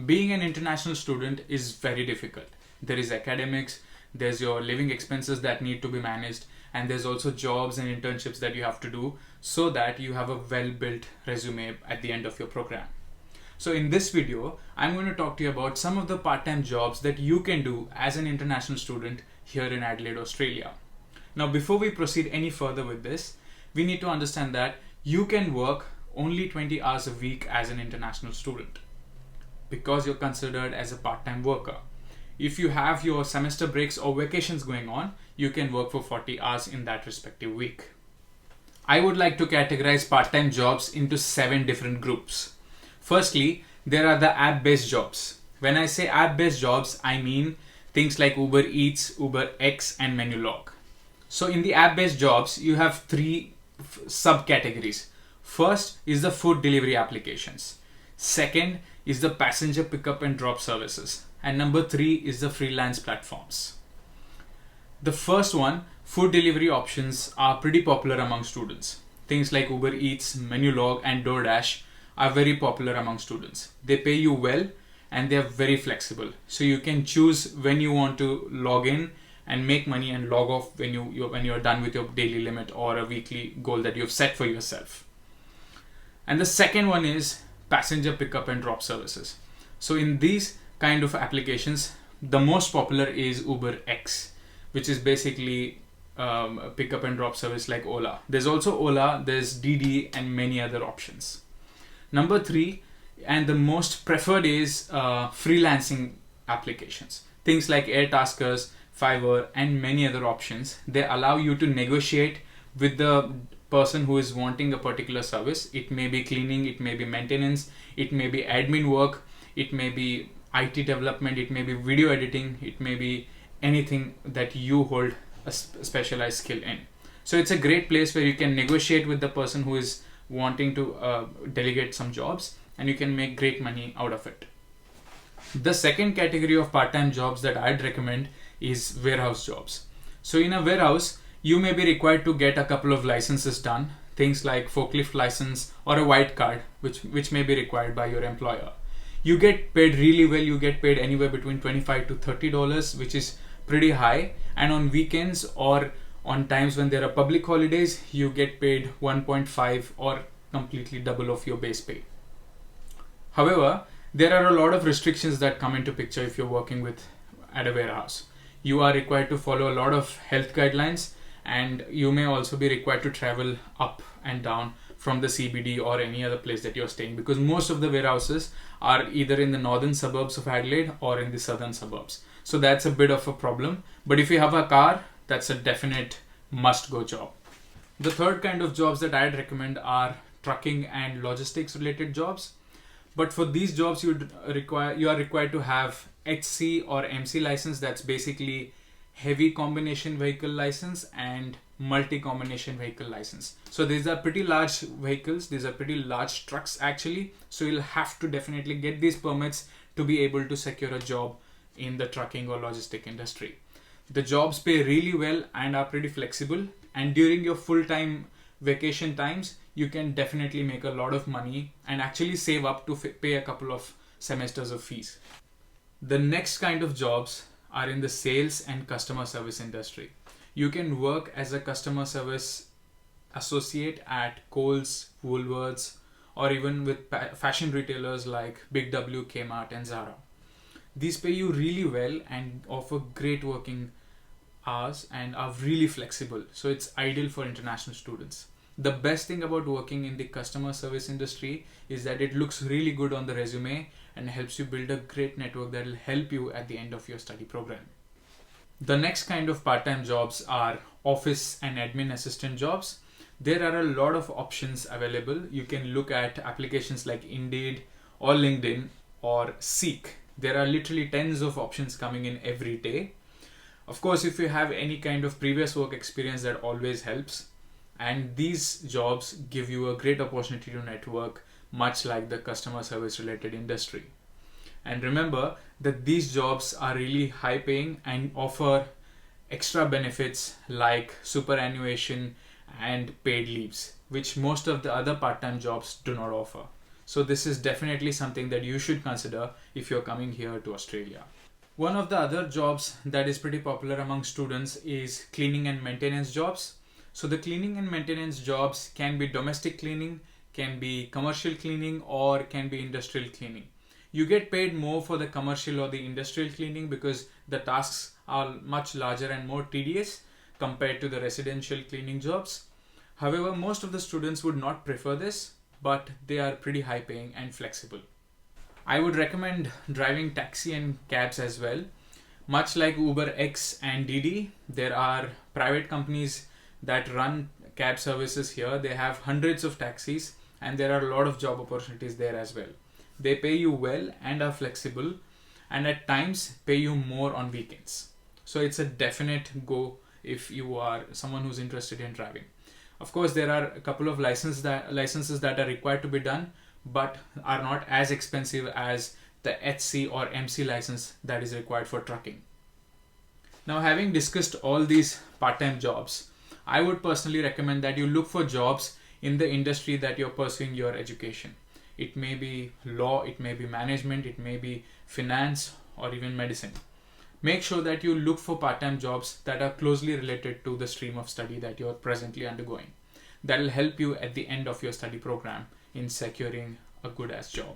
Being an international student is very difficult. There is academics, there's your living expenses that need to be managed, and there's also jobs and internships that you have to do so that you have a well-built resume at the end of your program. So in this video, I'm going to talk to you about some of the part-time jobs that you can do as an international student here in Adelaide, Australia. Now, before we proceed any further with this, we need to understand that you can work only 20 hours a week as an international student because you're considered as a part-time worker. If you have your semester breaks or vacations going on, you can work for 40 hours in that respective week. I would like to categorize part-time jobs into 7 different groups. Firstly, there are the app-based jobs. When I say app-based jobs, I mean things like Uber Eats, Uber X, and Menulog. So in the app-based jobs, you have 3 subcategories. First is the food delivery applications. Second is the passenger pickup and drop services. And number 3 is the freelance platforms. The first one, food delivery options, are pretty popular among students. Things like Uber Eats, Menulog, and DoorDash are very popular among students. They pay you well and they are very flexible. So you can choose when you want to log in and make money and log off when you're done with your daily limit or a weekly goal that you've set for yourself. And the second one is passenger pickup and drop services. So in these kind of applications, the most popular is Uber X, which is basically a pickup and drop service like Ola. There's also Ola, there's Didi, and many other options. Number 3, and the most preferred, is freelancing applications. Things like Airtaskers, Fiverr, and many other options. They allow you to negotiate with the person who is wanting a particular service. It may be cleaning, it may be maintenance, it may be admin work, it may be IT development, it may be video editing, it may be anything that you hold a specialized skill in. So it's a great place where you can negotiate with the person who is wanting to delegate some jobs, and you can make great money out of it. The second category of part-time jobs that I'd recommend is warehouse jobs. So in a warehouse, you may be required to get a couple of licenses done, things like forklift license or a white card, which may be required by your employer. You get paid really well. You get paid anywhere between $25 to $30, which is pretty high. And on weekends or on times when there are public holidays, you get paid 1.5 or completely double of your base pay. However, there are a lot of restrictions that come into picture if you're working at a warehouse. You are required to follow a lot of health guidelines, and you may also be required to travel up and down from the CBD or any other place that you're staying, because most of the warehouses are either in the northern suburbs of Adelaide or in the southern suburbs. So that's a bit of a problem. But if you have a car, that's a definite must-go job. The third kind of jobs that I'd recommend are trucking and logistics related jobs. But for these jobs, you are required to have HC or MC license. That's basically heavy combination vehicle license and multi-combination vehicle license. So these are pretty large vehicles. These are pretty large trucks actually. So you'll have to definitely get these permits to be able to secure a job in the trucking or logistic industry. The jobs pay really well and are pretty flexible. And during your full-time vacation times, you can definitely make a lot of money and actually save up to pay a couple of semesters of fees. The next kind of jobs are in the sales and customer service industry. You can work as a customer service associate at Kohl's, Woolworths, or even with fashion retailers like Big W, Kmart, and Zara. These pay you really well and offer great working hours and are really flexible. So it's ideal for international students. The best thing about working in the customer service industry is that it looks really good on the resume and helps you build a great network that will help you at the end of your study program. The next kind of part-time jobs are office and admin assistant jobs. There are a lot of options available. You can look at applications like Indeed or LinkedIn or Seek. There are literally tens of options coming in every day. Of course, if you have any kind of previous work experience, that always helps. And these jobs give you a great opportunity to network, much like the customer service related industry. And remember that these jobs are really high paying and offer extra benefits like superannuation and paid leaves, which most of the other part-time jobs do not offer. So this is definitely something that you should consider if you're coming here to Australia. One of the other jobs that is pretty popular among students is cleaning and maintenance jobs. So the cleaning and maintenance jobs can be domestic cleaning, can be commercial cleaning, or can be industrial cleaning. You get paid more for the commercial or the industrial cleaning because the tasks are much larger and more tedious compared to the residential cleaning jobs. However, most of the students would not prefer this, but they are pretty high paying and flexible. I would recommend driving taxi and cabs as well. Much like Uber X and Didi, there are private companies that run cab services here. They have hundreds of taxis and there are a lot of job opportunities there as well. They pay you well and are flexible, and at times pay you more on weekends. So it's a definite go if you are someone who's interested in driving. Of course, there are a couple of licenses that are required to be done, but are not as expensive as the HC or MC license that is required for trucking. Now, having discussed all these part-time jobs, I would personally recommend that you look for jobs in the industry that you're pursuing your education. It may be law, it may be management, it may be finance, or even medicine. Make sure that you look for part-time jobs that are closely related to the stream of study that you're presently undergoing. That will help you at the end of your study program in securing a good-ass job.